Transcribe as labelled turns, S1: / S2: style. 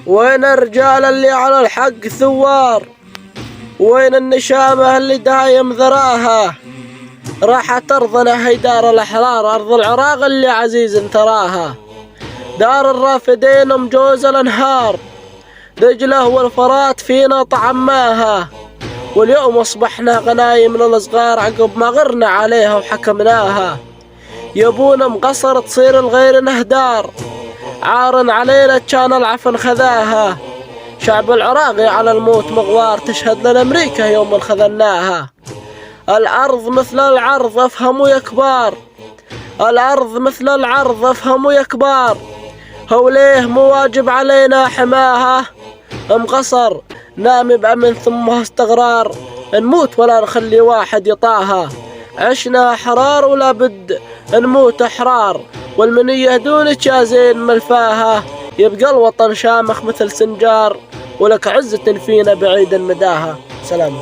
S1: وين الرجال اللي على الحق ثوار؟ وين النشامة اللي دايم ذراها؟ راحت أرضنا هي دار الأحرار، أرض العراق اللي عزيز تراها، دار الرافدين مجوز الأنهار، دجلة والفرات فينا طعماها، واليوم أصبحنا غنايم للصغار عقب ما غرنا عليها وحكمناها. يبونا مقصر تصير الغير نهدار، عار علينا كان العفن خذاها، شعب العراقي على الموت مغوار، تشهد لنا أمريكا يوم خذلناها. الأرض مثل العرض أفهموا يا كبار، الأرض مثل العرض أفهموا يا كبار، هوليه مواجب علينا حماها. مقصر نام بأمن ثم استغرار، نموت ولا نخلي واحد يطاها، عشنا أحرار ولا بد نموت أحرار، والمنية دونك يا زين ملفاها، يبقى الوطن شامخ مثل سنجار، ولك عزة فينا بعيد مداها. سلام.